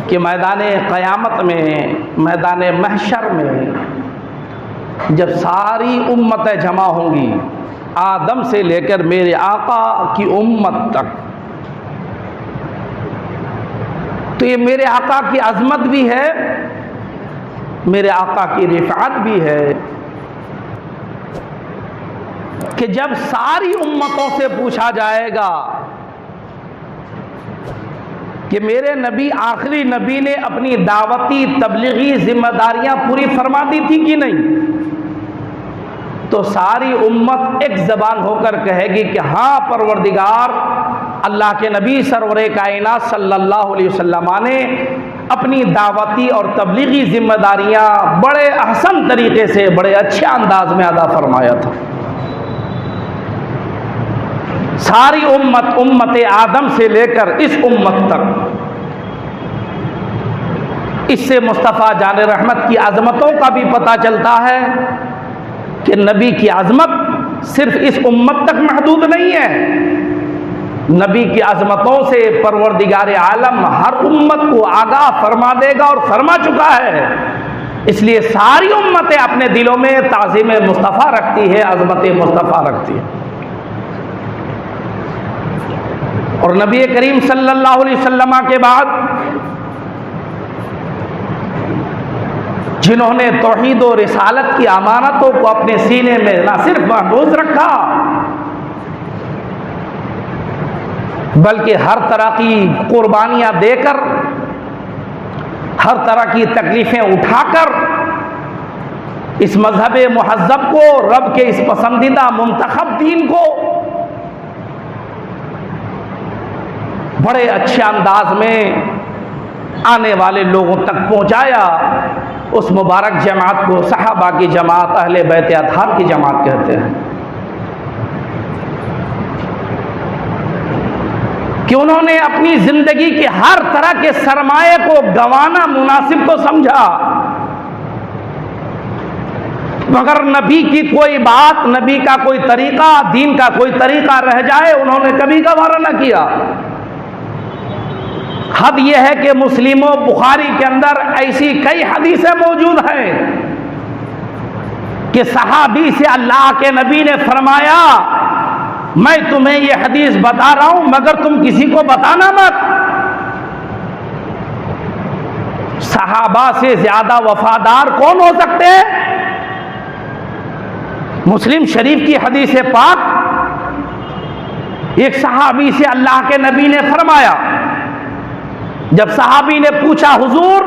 कि मैदान क़यामत में, मैदान महशर में जब सारी उम्मतें जमा होंगी, आदम से लेकर मेरे आका की उम्मत तक, तो ये मेरे आका की अज़मत भी है, मेरे आका की रिफ़अत भी है कि जब सारी उम्मतों से पूछा जाएगा कि मेरे नबी, आखिरी नबी ने अपनी दावती तबलीगी जिम्मेदारियां पूरी फरमा दी थी कि नहीं, तो सारी उम्मत एक ज़बान होकर कहेगी कि हाँ परवरदिगार, अल्लाह के नबी सरवरे कायनात सल्लल्लाहु अलैहि वसल्लम ने अपनी दावती और तबलीगी जिम्मेदारियां बड़े अहसन तरीके से, बड़े अच्छे अंदाज में अदा फरमाया था। सारी उम्मत, उम्मत आदम से लेकर इस उम्मत तक, इससे मुस्तफ़ा जान रहमत की अज़मतों का भी पता चलता है कि नबी की अज़मत सिर्फ इस उम्मत तक महदूद नहीं है। नबी की अज़मतों से परवरदिगार आलम हर उम्मत को आगाह फरमा देगा और फरमा चुका है। इसलिए सारी उम्मतें अपने दिलों में ताज़ीम मुस्तफ़ा रखती है, अज़मत मुस्तफ़ा रखती है। और नबी करीम सल्लल्लाहु अलैहि वसल्लम के बाद जिन्होंने तौहीद और रिसालत की अमानतों को अपने सीने में न सिर्फ महफूज रखा, बल्कि हर तरह की कुर्बानियां देकर, हर तरह की तकलीफें उठाकर इस मजहब मुहज़्ज़ब को, रब के इस पसंदीदा मुंतखब दीन को बड़े अच्छे अंदाज में आने वाले लोगों तक पहुंचाया। उस मुबारक जमात को सहाबा की जमात, अहले बैत अतहार की जमात कहते हैं कि उन्होंने अपनी जिंदगी के हर तरह के सरमाए को गंवाना मुनासिब तो समझा, मगर नबी की कोई बात, नबी का कोई तरीका, दीन का कोई तरीका रह जाए उन्होंने कभी गवारा न किया। हद यह है कि मुस्लिमों बुखारी के अंदर ऐसी कई हदीसें मौजूद हैं कि सहाबी से अल्लाह के नबी ने फरमाया, मैं तुम्हें यह हदीस बता रहा हूं मगर तुम किसी को बताना मत। सहाबा से ज्यादा वफादार कौन हो सकते हैं? मुस्लिम शरीफ की हदीस पाक, एक सहाबी से अल्लाह के नबी ने फरमाया, जब सहाबी ने पूछा हुजूर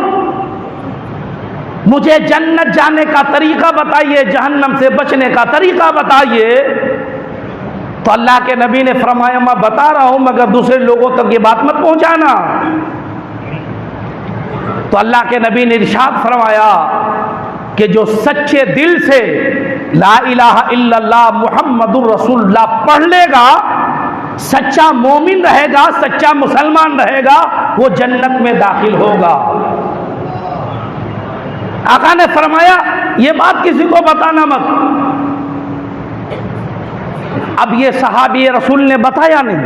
मुझे जन्नत जाने का तरीका बताइए, जहन्नम से बचने का तरीका बताइए, तो अल्लाह के नबी ने फरमाया मैं बता रहा हूं मगर दूसरे लोगों तक ये बात मत पहुंचाना। तो अल्लाह के नबी ने इरशाद फरमाया कि जो सच्चे दिल से ला इलाहा इल्लल्लाह मुहम्मदुर रसूलुल्लाह पढ़ लेगा, सच्चा मोमिन रहेगा, सच्चा मुसलमान रहेगा, वो जन्नत में दाखिल होगा। आका ने फरमाया ये बात किसी को बताना मत। अब ये सहाबी रसूल ने बताया नहीं।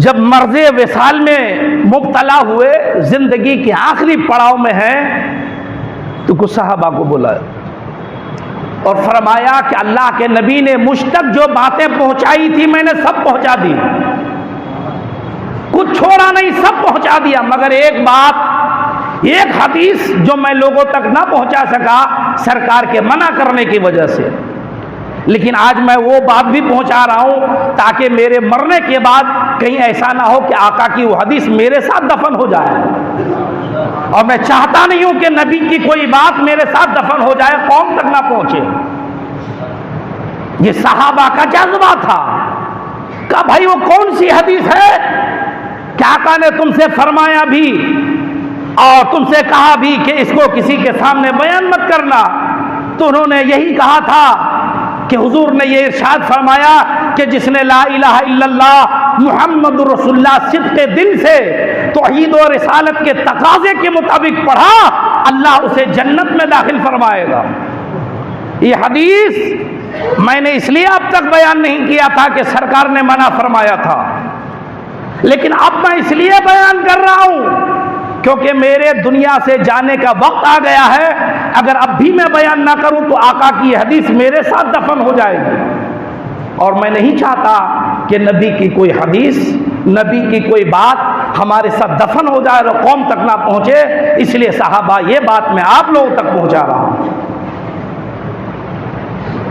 जब मर्ज़े विसाल में मुब्तला हुए, जिंदगी के आखिरी पड़ाव में हैं, तो कुछ सहाबा को बुलाया और फरमाया कि अल्लाह के नबी ने मुझ तक जो बातें पहुंचाई थी मैंने सब पहुंचा दी, कुछ छोड़ा नहीं, सब पहुंचा दिया, मगर एक बात, एक हदीस जो मैं लोगों तक ना पहुंचा सका सरकार के मना करने की वजह से, लेकिन आज मैं वो बात भी पहुंचा रहा हूं ताकि मेरे मरने के बाद कहीं ऐसा ना हो कि आका की वो हदीस मेरे साथ दफन हो जाए। और मैं चाहता नहीं हूं कि नबी की कोई बात मेरे साथ दफन हो जाए, कौम तक ना पहुंचे। ये सहाबा का जज्बा था। कहा भाई वो कौन सी हदीस है कि आका ने तुमसे फरमाया भी और तुमसे कहा भी कि इसको किसी के सामने बयान मत करना? तो उन्होंने यही कहा था कि हुजूर ने ये इरशाद फरमाया कि जिसने ला इलाहा इल्लल्लाह मुहम्मदुर रसूलुल्लाह सिद्क़े दिल से तौहीद और रिसालत के तकाजे के मुताबिक पढ़ा, अल्लाह उसे जन्नत में दाखिल फरमाएगा। ये हदीस मैंने इसलिए अब तक बयान नहीं किया था कि सरकार ने मना फरमाया था, लेकिन अब मैं इसलिए बयान कर रहा हूं क्योंकि मेरे दुनिया से जाने का वक्त आ गया है। अगर अब भी मैं बयान ना करूं तो आका की हदीस मेरे साथ दफन हो जाएगी, और मैं नहीं चाहता कि नबी की कोई हदीस, नबी की कोई बात हमारे साथ दफन हो जाए और कौम तक ना पहुंचे। इसलिए साहबा ये बात मैं आप लोगों तक पहुंचा रहा हूं,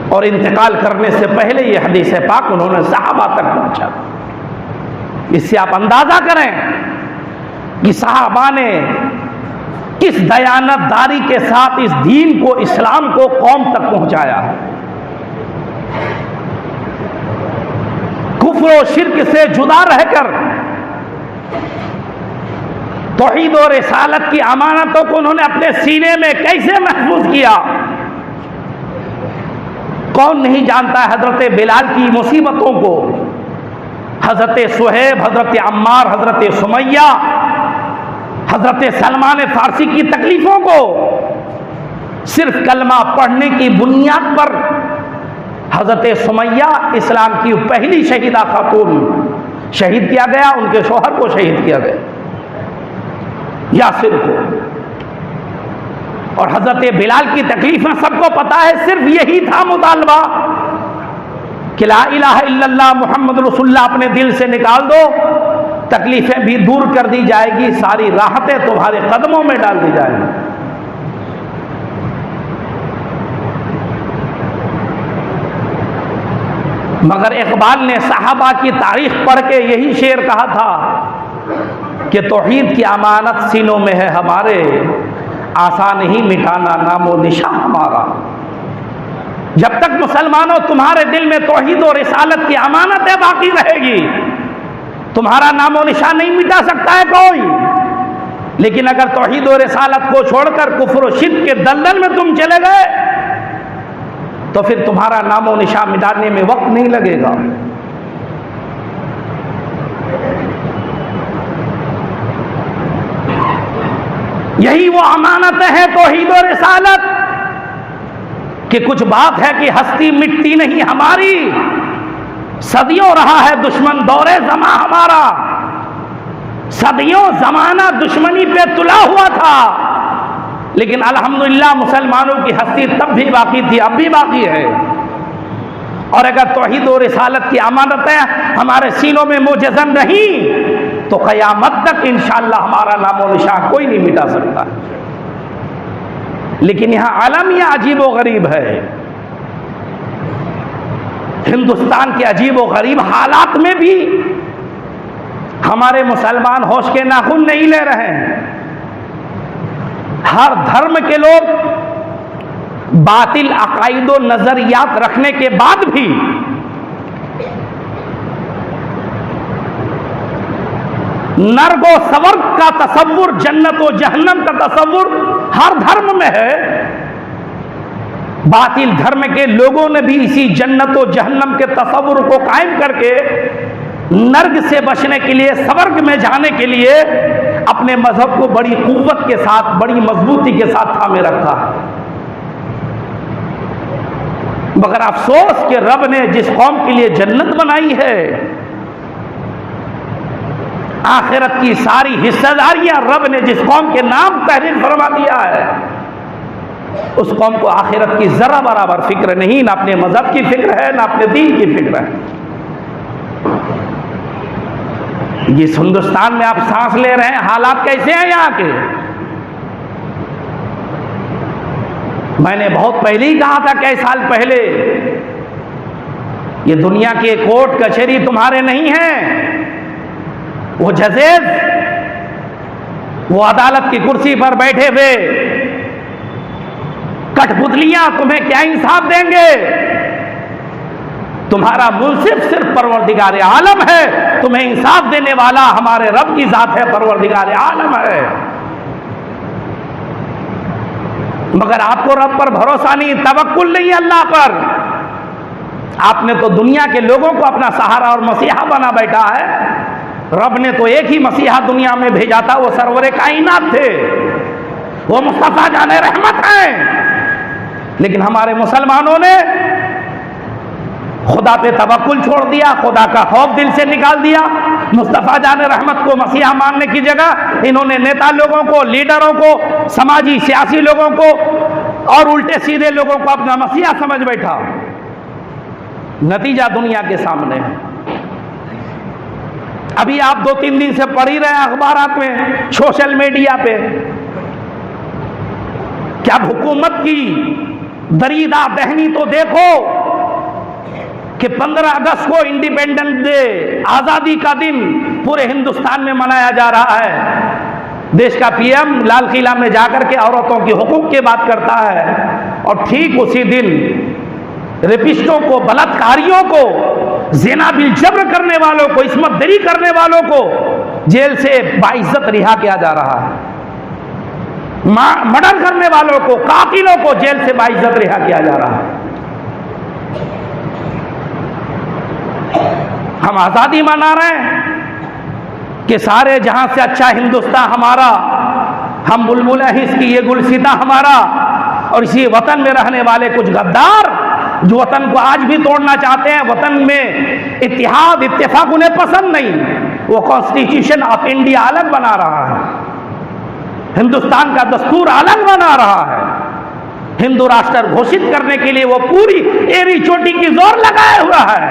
और इंतकाल करने से पहले ये हदीस पाक उन्होंने साहबा तक पहुंचा। इससे आप अंदाजा करें कि साहबा ने किस दयानतदारी के साथ इस दीन को, इस्लाम को कौम तक पहुंचाया है। कुफ्र और शिर्क से जुदा रहकर तौहीद और रिसालत की अमानतों को उन्होंने अपने सीने में कैसे महफूज किया। कौन नहीं जानता है हजरत बिलाल की मुसीबतों को, हजरत सुहेब, हजरत अम्मार, हजरत सुमैया, हजरत सलमान फारसी की तकलीफों को। सिर्फ कलमा पढ़ने की बुनियाद पर हजरत सुमैया इस्लाम की पहली शहीदा खातून शहीद किया गया, उनके शौहर को शहीद किया गया, यासिर को। और हजरत बिलाल की तकलीफें सबको पता है, सिर्फ यही था मुतालबा कि ला इलाहा इल्लल्लाह मुहम्मद रसूलुल्लाह अपने दिल से निकाल दो, तकलीफें भी दूर कर दी जाएगी, सारी राहतें तुम्हारे कदमों में डाल दी जाएगी। मगर इकबाल ने साहबा की तारीख पढ़ के यही शेर कहा था कि तौहीद की अमानत सीनों में है हमारे, आसान नहीं मिटाना नामो निशान हमारा। जब तक मुसलमानों तुम्हारे दिल में तौहीद और रिसालत की अमानतें बाकी रहेगी, तुम्हारा नामो निशान नहीं मिटा सकता है कोई। लेकिन अगर तौहीद और रिसालत को छोड़कर कुफ्र और शिर्क के दलदल में तुम चले गए तो फिर तुम्हारा नामो निशान मिटाने में वक्त नहीं लगेगा। यही वो अमानत है तौहीद और रिसालत कि कुछ बात है कि हस्ती मिटती नहीं हमारी, सदियों रहा है दुश्मन दौरे जमा हमारा। सदियों जमाना दुश्मनी पे तुला हुआ था, लेकिन अल्हम्दुलिल्लाह मुसलमानों की हस्ती तब भी बाकी थी, अब भी बाकी है। और अगर तौहीद और रिसालत की अमानतें हमारे सीनों में मोजज़न रही तो क़यामत तक इंशाअल्लाह हमारा नामो निशान कोई नहीं मिटा सकता। लेकिन यहां आलम यह अजीब व गरीब है, हिंदुस्तान के अजीब व गरीब हालात में भी हमारे मुसलमान होश के नाखून नहीं ले रहे हैं। हर धर्म के लोग बातिल अकायद व नजरियात रखने के बाद भी नर्क व स्वर्ग का तसव्वुर, जन्नत व जहन्नम का तसव्वुर हर धर्म में है। बातिल धर्म के लोगों ने भी इसी जन्नत व जहन्नम के तसव्वुर को कायम करके नर्क से बचने के लिए, स्वर्ग में जाने के लिए अपने मजहब को बड़ी कुव्वत के साथ, बड़ी मजबूती के साथ थामे रखा है। मगर अफसोस कि रब ने जिस कौम के लिए जन्नत बनाई है, आखिरत की सारी हिस्सेदारियां रब ने जिस कौम के नाम तहरीर फरमा दिया है, उस कौम को आखिरत की जरा बराबर फिक्र नहीं, ना अपने मजहब की फिक्र है, ना अपने दीन की फिक्र है। जिस हिंदुस्तान में आप सांस ले रहे हैं, हालात कैसे हैं यहां के? मैंने बहुत पहले ही कहा था, कई साल पहले, ये दुनिया के कोर्ट कचहरी तुम्हारे नहीं हैं। वो जजेस, वो अदालत की कुर्सी पर बैठे हुए कठपुतलियां तुम्हें क्या इंसाफ देंगे? तुम्हारा मुंसिफ सिर्फ परवरदिगार आलम है, तुम्हें इंसाफ देने वाला हमारे रब की जात है, परवरदिगार आलम है। मगर आपको रब पर भरोसा नहीं, तवक्कुल नहीं अल्लाह पर। आपने तो दुनिया के लोगों को अपना सहारा और मसीहा बना बैठा है। रब ने तो एक ही मसीहा दुनिया में भेजा था, वो सरवरे कायनात थे, वो मुस्तफा जाने रहमत है। लेकिन हमारे मुसलमानों ने खुदा पे तवक्कुल छोड़ दिया, खुदा का खौफ दिल से निकाल दिया, मुस्तफ़ा जान रहमत को मसीहा मानने की जगह इन्होंने नेता लोगों को, लीडरों को, समाजी सियासी लोगों को और उल्टे सीधे लोगों को अपना मसीहा समझ बैठा। नतीजा दुनिया के सामने है। अभी आप 2-3 दिन से पढ़ ही रहे हैं अखबारात में, सोशल मीडिया पे, क्या हुकूमत की दरीदा दहनी तो देखो कि 15 अगस्त को इंडिपेंडेंस डे, आजादी का दिन पूरे हिंदुस्तान में मनाया जा रहा है। देश का पीएम लाल किला में जाकर के औरतों की हुकूक की बात करता है और ठीक उसी दिन रेपिस्टों को, बलात्कारियों को, ज़िना बिल जब्र करने वालों को, इस्मत दरी करने वालों को जेल से बाइज्जत रिहा किया जा रहा है। मर्डर करने वालों को, कातिलों को जेल से बाइज्जत रिहा किया जा रहा है। हम आजादी मना रहे हैं कि सारे जहां से अच्छा हिंदुस्तान हमारा, हम बुलबुल हैं इसकी, ये गुलसिता हमारा, और इसी वतन में रहने वाले कुछ गद्दार जो वतन को आज भी तोड़ना चाहते हैं, वतन में इत्तेहाद इत्तेफाक उन्हें पसंद नहीं, वो कॉन्स्टिट्यूशन ऑफ इंडिया अलग बना रहा है, हिंदुस्तान का दस्तूर अलग बना रहा है, हिंदू राष्ट्र घोषित करने के लिए वो पूरी एड़ी चोटी की जोर लगाए हुआ है।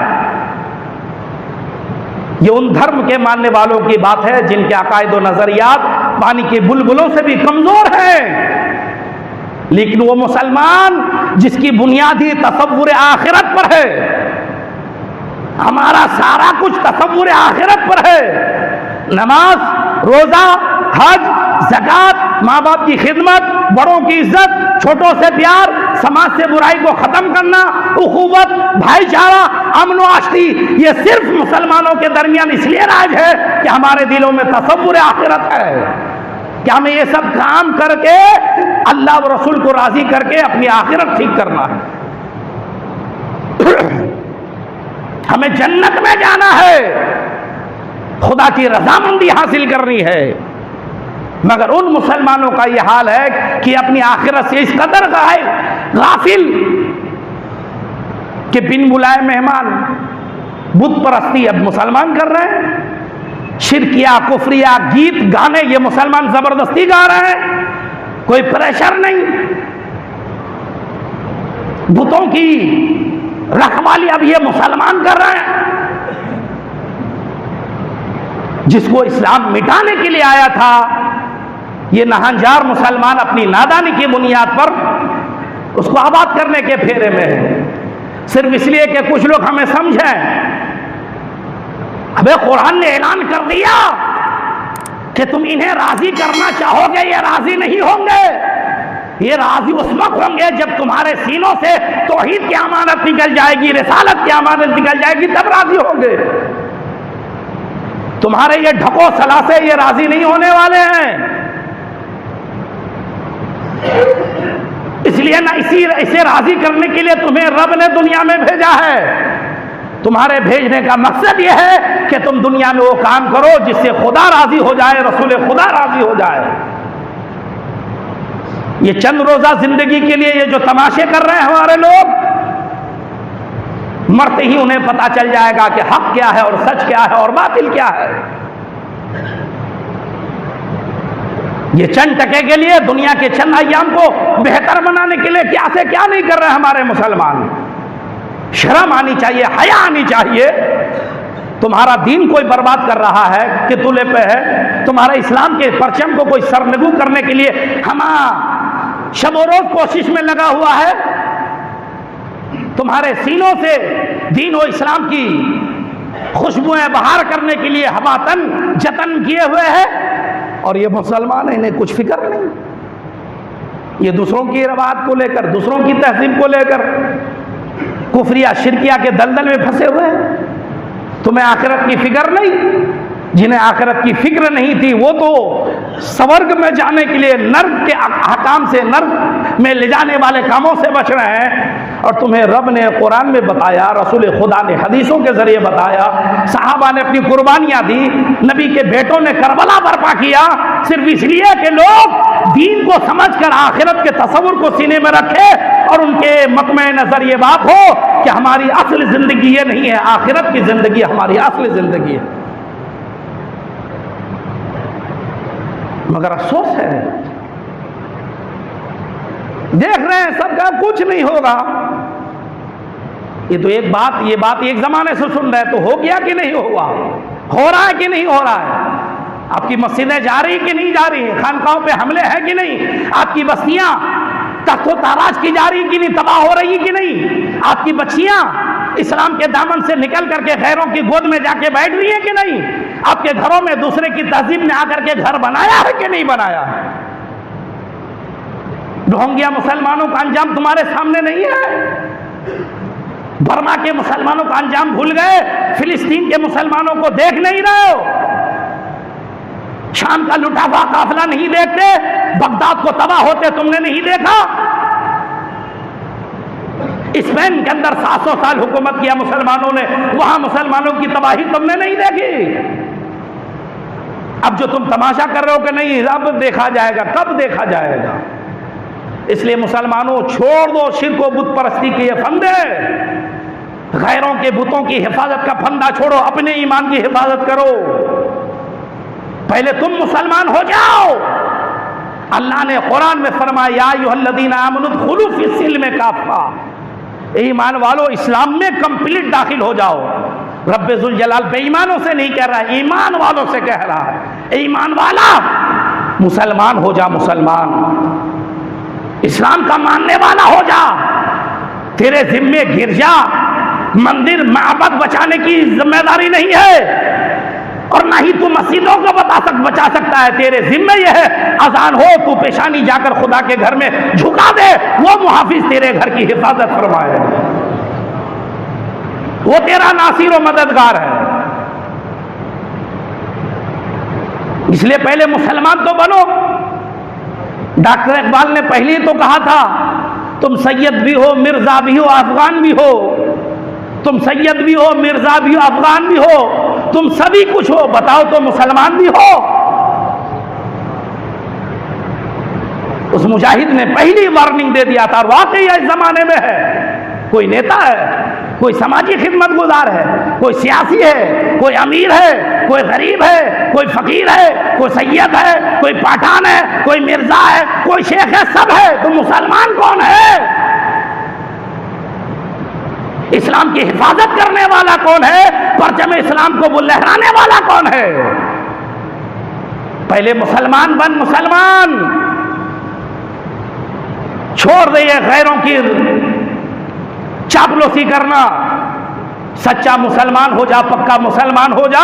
ये उन धर्म के मानने वालों की बात है जिनके अकायद और नजरियात पानी के बुलबुलों से भी कमजोर हैं, लेकिन वो मुसलमान जिसकी बुनियादी तसव्वुर आखिरत पर है, हमारा सारा कुछ तसव्वुर आखिरत पर है, नमाज, रोजा, हज, ज़कात, माँ बाप की खिदमत, बड़ों की इज्जत, छोटों से प्यार, समाज से बुराई को खत्म करना, उखुवत, भाईचारा, अमन व आष्टी, ये सिर्फ मुसलमानों के दरमियान इसलिए राज है कि हमारे दिलों में तसव्वुर आखिरत है कि हमें ये सब काम करके अल्लाह व रसूल को राजी करके अपनी आखिरत ठीक करना है। हमें जन्नत में जाना है, खुदा की रजामंदी हासिल करनी है। मगर उन मुसलमानों का यह हाल है कि अपनी आखिरत से इस कदर गाफिल कि बिन बुलाए मेहमान, बुत परस्ती अब मुसलमान कर रहे हैं, शिरकिया, कुफरिया, गीत गाने ये मुसलमान जबरदस्ती गा रहे हैं, कोई प्रेशर नहीं, बुतों की रखवाली अब ये मुसलमान कर रहे हैं। जिसको इस्लाम मिटाने के लिए आया था, ये नहांजार मुसलमान अपनी नादानी की बुनियाद पर उसको आबाद करने के फेरे में है, सिर्फ इसलिए कि कुछ लोग हमें समझें। अबे कुरान ने ऐलान कर दिया कि तुम इन्हें राजी करना चाहोगे, ये राजी नहीं होंगे। ये राजी उस वक्त होंगे जब तुम्हारे सीनों से तौहीद की अमानत निकल जाएगी, रिसालत की अमानत निकल जाएगी, तब राजी होंगे। तुम्हारे ये ढको सलासे ये राजी नहीं होने वाले हैं। इसलिए ना इसे राजी करने के लिए तुम्हें रब ने दुनिया में भेजा है। तुम्हारे भेजने का मकसद यह है कि तुम दुनिया में वो काम करो जिससे खुदा राजी हो जाए, रसूल खुदा राजी हो जाए। ये चंद रोजा जिंदगी के लिए ये जो तमाशे कर रहे हैं हमारे लोग, मरते ही उन्हें पता चल जाएगा कि हक क्या है और सच क्या है और बातिल क्या है। ये चंद टके के लिए, दुनिया के चंद अय्याम को बेहतर बनाने के लिए क्या से क्या नहीं कर रहे हमारे मुसलमान। शर्म आनी चाहिए, हया आनी चाहिए। तुम्हारा दीन कोई बर्बाद कर रहा है कि तुले पे है, तुम्हारे इस्लाम के परचम को कोई सरनगू करने के लिए हम शबो रोज कोशिश में लगा हुआ है। तुम्हारे सीनों से दीन और इस्लाम की खुशबुएं बहार करने के लिए हवातन जतन किए हुए हैं, और ये मुसलमान है, इन्हें कुछ फिक्र नहीं। ये दूसरों की रवायत को लेकर, दूसरों की तहजीब को लेकर कुफरिया शिरकिया के दलदल में फंसे हुए हैं। तुम्हें आखिरत की फिक्र नहीं। जिन्हें आखिरत की फिक्र नहीं थी वो तो स्वर्ग में जाने के लिए नर्क के अहकाम से, नर्क में ले जाने वाले कामों से बच रहे हैं। और तुम्हें रब ने कुरान में बताया, रसूल खुदा ने हदीसों के जरिए बताया, सहाबा ने अपनी कुर्बानियां दी, नबी के बेटों ने करबला बर्पा किया, सिर्फ इसलिए कि लोग दीन को समझकर आखिरत के तसव्वुर को सीने में रखे और उनके मतमे नजर ये बात हो कि हमारी असल जिंदगी ये नहीं है, आखिरत की जिंदगी हमारी असली जिंदगी है। मगर अफसोस है, देख रहे हैं सबका कुछ नहीं होगा। ये बात एक जमाने से सुन रहे, तो हो गया कि नहीं हुआ, हो रहा है कि नहीं हो रहा है? आपकी मस्जिदें जा रही कि नहीं जा रही है? खानकाहों पे हमले हैं कि नहीं? आपकी बस्तियां तख्तो ताराज की जा रही कि नहीं, तबाह हो रही कि नहीं? आपकी बच्चियां इस्लाम के दामन से निकल करके गैरों की गोद में जाके बैठ रही है कि नहीं? आपके घरों में दूसरे की तहजीब ने आकर के घर बनाया है कि नहीं बनाया? ढोंगिया मुसलमानों का अंजाम तुम्हारे सामने नहीं है? बर्मा के मुसलमानों का अंजाम भूल गए? फिलिस्तीन के मुसलमानों को देख नहीं रहे हो? शाम का लुटा हुआ काफिला नहीं देखते? बगदाद को तबाह होते तुमने नहीं देखा? स्पेन के अंदर 700 साल हुकूमत किया मुसलमानों ने, वहां मुसलमानों की तबाही तुमने नहीं देखी? अब जो तुम तमाशा कर रहे हो कि नहीं, अब देखा जाएगा, कब देखा जाएगा? इसलिए मुसलमानों, छोड़ दो शिर्क व बुत परस्ती के ये फंदे, गैरों के बुतों की हिफाजत का फंदा छोड़ो, अपने ईमान की हिफाजत करो। पहले तुम मुसलमान हो जाओ। अल्लाह ने कुरान में फरमाया, या अय्युहल्लज़ीना आमनू उदखुलू फिस्सिल्म काफ़ा, ईमान वालों इस्लाम में कंप्लीट दाखिल हो जाओ। रब्बे जुल जलाल बेईमानों से नहीं कह रहा है, ईमान वालों से कह रहा है। ईमान वाला मुसलमान हो जा, मुसलमान इस्लाम का मानने वाला हो जा। तेरे जिम्मे गिरजा, मंदिर, माबद बचाने की जिम्मेदारी नहीं है, और ना ही तू मस्जिदों को बचा सकता है। तेरे जिम्मे यह है, अजान हो तू पेशानी जाकर खुदा के घर में झुका दे, वो मुहाफिज तेरे घर की हिफाजत फरमाए, वो तेरा नासिर और मददगार है। इसलिए पहले मुसलमान तो बनो। डॉक्टर इकबाल ने पहले तो कहा था, तुम सैयद भी हो, मिर्जा भी हो, अफगान भी हो। तुम सैयद भी हो, मिर्जा भी हो, अफगान भी हो, तुम सभी कुछ हो, बताओ तो मुसलमान भी हो। उस मुजाहिद ने पहली वार्निंग दे दिया था, और वाकई इस जमाने में है। कोई नेता है, कोई समाजी खिदमत गुजार है, कोई सियासी है, कोई अमीर है, कोई गरीब है, कोई फकीर है, कोई सैयद है, कोई पठान है, कोई मिर्जा है, कोई शेख है, सब है। तो मुसलमान कौन है? इस्लाम की हिफाजत करने वाला कौन है? परचम इस्लाम को लहराने वाला कौन है? पहले मुसलमान बन, मुसलमान। छोड़ दे ये गैरों की चापलूसी करना। सच्चा मुसलमान हो जा, पक्का मुसलमान हो जा।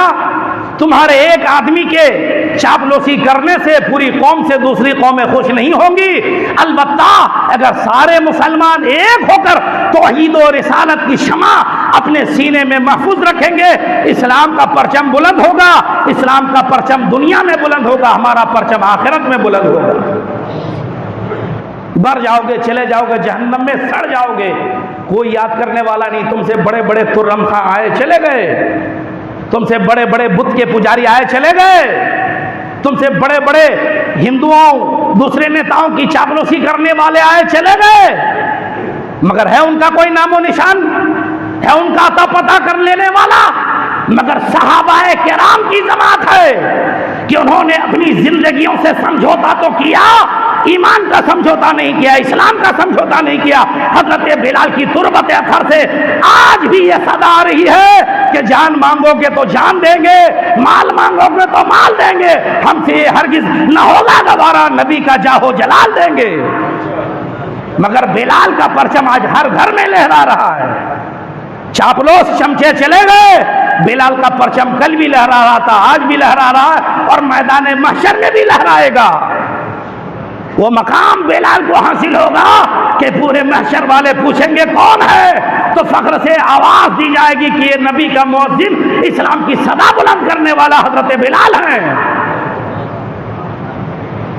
तुम्हारे एक आदमी के चापलूसी करने से पूरी कौम से दूसरी कौमें खुश नहीं होंगी। अलबत्ता अगर सारे मुसलमान एक होकर तौहीद और रिसालत की शमा अपने सीने में महफूज रखेंगे, इस्लाम का परचम बुलंद होगा। इस्लाम का परचम दुनिया में बुलंद होगा, हमारा परचम आखिरत में बुलंद होगा। मर जाओगे, चले जाओगे, जहन्नम में सड़ जाओगे, कोई याद करने वाला नहीं। तुमसे बड़े बड़े तुर्रम खां आए चले गए, तुमसे बड़े बड़े बुत के पुजारी आए चले गए, तुमसे बड़े बड़े हिंदुओं दूसरे नेताओं की चापलूसी करने वाले आए चले गए, मगर है उनका कोई नामो निशान? है उनका अता पता कर लेने वाला? मगर सहाबाए किराम की जमात है कि उन्होंने अपनी जिंदगियों से समझौता तो किया, ईमान का समझौता नहीं किया, इस्लाम का समझौता नहीं किया। हजरत बिलाल की तुरबत अथर से आज भी ये सदा आ रही है कि जान मांगोगे तो जान देंगे, माल मांगोगे तो माल देंगे, हमसे ये हरगिज न होगा दोबारा, नबी का जाहो जलाल देंगे। मगर बिलाल का परचम आज हर घर में लहरा रहा है। चापलूस चमचे चले गए, बिलाल का परचम कल भी लहरा रहा था, आज भी लहरा रहा है, और मैदान महशर में भी लहराएगा। वो मकाम बिलाल को हासिल होगा कि पूरे महशर वाले पूछेंगे कौन है, तो फख्र से आवाज दी जाएगी कि ये नबी का मुअज्जिन, इस्लाम की सदा बुलंद करने वाला हजरत बिलाल है।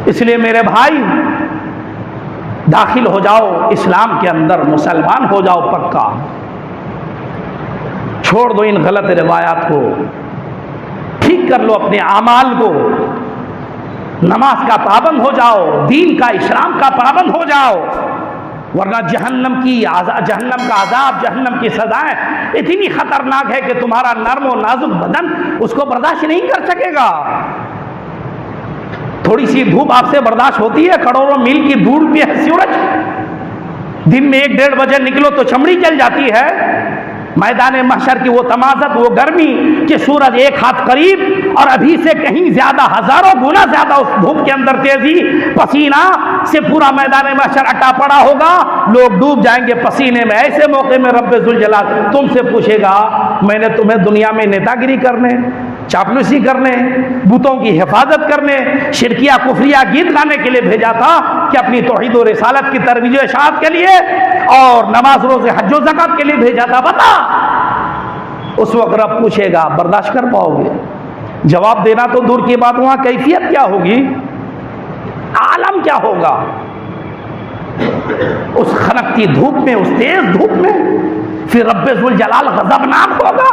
इसलिए मेरे भाई, दाखिल हो जाओ इस्लाम के अंदर, मुसलमान हो जाओ पक्का। छोड़ दो इन गलत रिवायात को, ठीक कर लो अपने आमाल को, नमाज का पाबंद हो जाओ, दीन का, इस्लाम का पाबंद हो जाओ, वरना जहन्नम का आजाब, जहन्नम की सजाएं इतनी खतरनाक है कि तुम्हारा नर्म और नाजुक बदन उसको बर्दाश्त नहीं कर सकेगा। थोड़ी सी धूप आपसे बर्दाश्त होती है? करोड़ों मील की दूर पे है सूरज, दिन में 1-1.5 बजे निकलो तो चमड़ी जल जाती है। मैदान महशर की वो तमाज़त, वो गर्मी कि सूरज एक हाथ करीब और अभी से कहीं ज्यादा, हजारों गुना ज्यादा उस धूप के अंदर तेजी, पसीना से पूरा मैदान महशर अटा पड़ा होगा, लोग डूब जाएंगे पसीने में। ऐसे मौके में रब्बे जुल जलाल तुमसे पूछेगा, मैंने तुम्हें दुनिया में नेतागिरी करने, चापलूसी करने, बुतों की हिफाजत करने, शिरकिया कुफरिया गीत गाने के लिए भेजा था कि अपनी तौहीद और रिसालत की तरवीज व इशाअत के लिए और नमाज रोज़े हज व ज़कात के लिए भेजा था? बता। उस वक्त रब पूछेगा, बर्दाश्त कर पाओगे? जवाब देना तो दूर की बात, वहां कैफियत क्या होगी, आलम क्या होगा? उस खनकती धूप में, उस तेज धूप में फिर रब्बे जुल जलाल गज़बनाक होगा।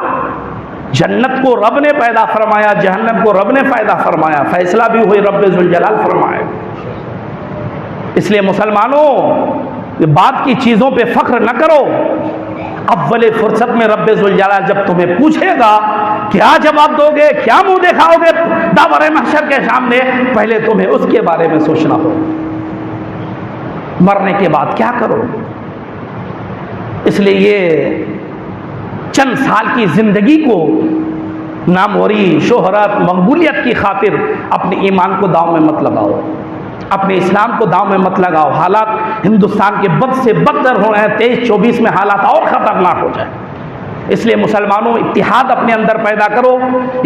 जन्नत को रब ने पैदा फरमाया, जहन्नम को रब ने पैदा फरमाया, फैसला भी हुई रब्बे जुल जलाल फरमाए। इसलिए मुसलमानों, बात की चीजों पे फख्र न करो। अव्वले फुर्सत में रब्बे जुल जलाल जब तुम्हें पूछेगा, क्या जवाब दोगे, क्या मुंह दिखाओगे दावरे महशर के सामने, पहले तुम्हें उसके बारे में सोचना हो। मरने के बाद क्या करोगे? इसलिए ये चंद साल की जिंदगी को नामवरी, शोहरत, मकबूलियत की खातिर अपने ईमान को दांव में मत लगाओ, अपने इस्लाम को दांव में मत लगाओ। हालात हिंदुस्तान के बद से बदतर हो रहे हैं, 23-24 में हालात और खतरनाक हो जाए। इसलिए मुसलमानों, इत्तिहाद अपने अंदर पैदा करो।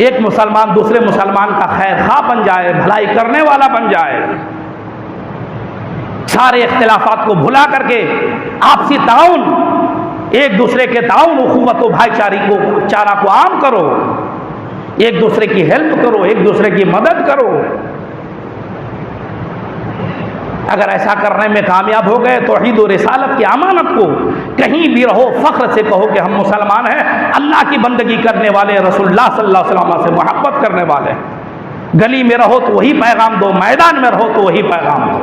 एक मुसलमान दूसरे मुसलमान का खैर खा बन जाए, भलाई करने वाला बन जाए। सारे इख्तिलाफात को भुला करके आपसी ताउन, एक दूसरे के ताउन, उखुवत व भाईचारा को आम करो, एक दूसरे की हेल्प करो, एक दूसरे की मदद करो। अगर ऐसा करने में कामयाब हो गए, तौहीद और रिसालत की अमानत को कहीं भी रहो फख्र से कहो कि हम मुसलमान हैं, अल्लाह की बंदगी करने वाले, रसूलुल्लाह सल्लल्लाहु अलैहि वसल्लम से मोहब्बत करने वाले। गली में रहो तो वही पैगाम दो, मैदान में रहो तो वही पैगाम दो,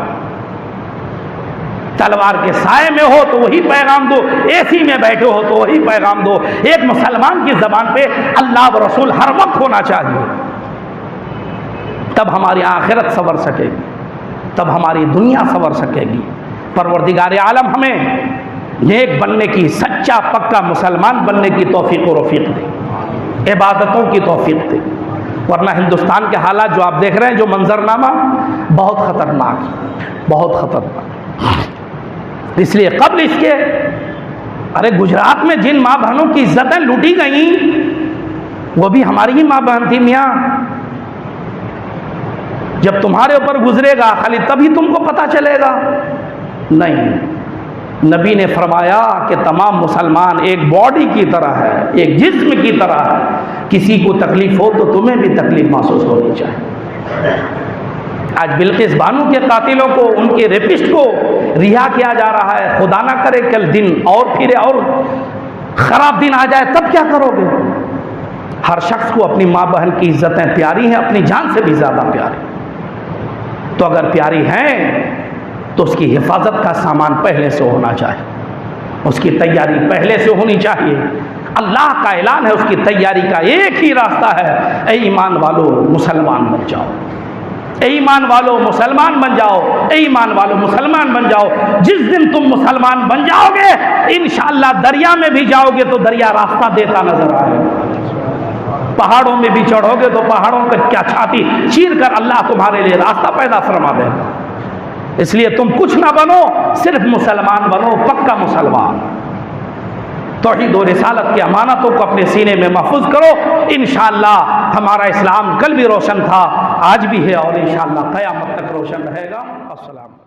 तलवार के साए में हो तो वही पैगाम दो, एसी में बैठे हो तो वही पैगाम दो। एक मुसलमान की जबान पे अल्लाह व रसूल हर वक्त होना चाहिए, तब हमारी आखिरत संवर सकेगी, तब हमारी दुनिया संवर सकेगी। परवरदिगार आलम हमें नेक बनने की, सच्चा पक्का मुसलमान बनने की तौफीक और रफीक दे, इबादतों की तौफीक दे। वरना हिंदुस्तान के हालात जो आप देख रहे हैं, जो मंजरनामा, बहुत खतरनाक, बहुत खतरनाक। इसलिए कब्ल इसके, अरे गुजरात में जिन माँ बहनों की इज्जतें लूटी गई, वो भी हमारी ही माँ बहन थी मियाँ। जब तुम्हारे ऊपर गुजरेगा खाली तभी तुमको पता चलेगा। नहीं, नबी ने फरमाया कि तमाम मुसलमान एक बॉडी की तरह है, एक जिस्म की तरह है। किसी को तकलीफ हो तो तुम्हें भी तकलीफ महसूस होनी चाहिए। आज बिल्किस बानो के कातिलों को, उनके रेपिस्ट को रिहा किया जा रहा है। खुदा ना करे कल दिन और फिरे और खराब दिन आ जाए, तब क्या करोगे? हर शख्स को अपनी माँ बहन की इज्जतें प्यारी हैं, अपनी जान से भी ज्यादा प्यारी। तो अगर प्यारी हैं तो उसकी हिफाजत का सामान पहले से होना चाहिए, उसकी तैयारी पहले से होनी चाहिए। अल्लाह का ऐलान है, उसकी तैयारी का एक ही रास्ता है, ऐ ईमान वालों मुसलमान बन जाओ, ऐ ईमान वालों मुसलमान बन जाओ, ऐ ईमान वालों मुसलमान बन जाओ। जिस दिन तुम मुसलमान बन जाओगे, इंशाअल्लाह दरिया में भी जाओगे तो दरिया रास्ता देता नजर आएगा। पहाड़ों में भी चढ़ोगे तो पहाड़ों का क्या छाती चीर कर अल्लाह तुम्हारे लिए रास्ता पैदा फरमा देगा। इसलिए तुम कुछ ना बनो, सिर्फ मुसलमान बनो, पक्का मुसलमान। तौहीद और रिसालत की अमानतों को अपने सीने में महफूज करो। इंशाअल्लाह हमारा इस्लाम कल भी रोशन था, आज भी है और इंशाअल्लाह क़यामत तक रोशन रहेगा। अस्सलाम।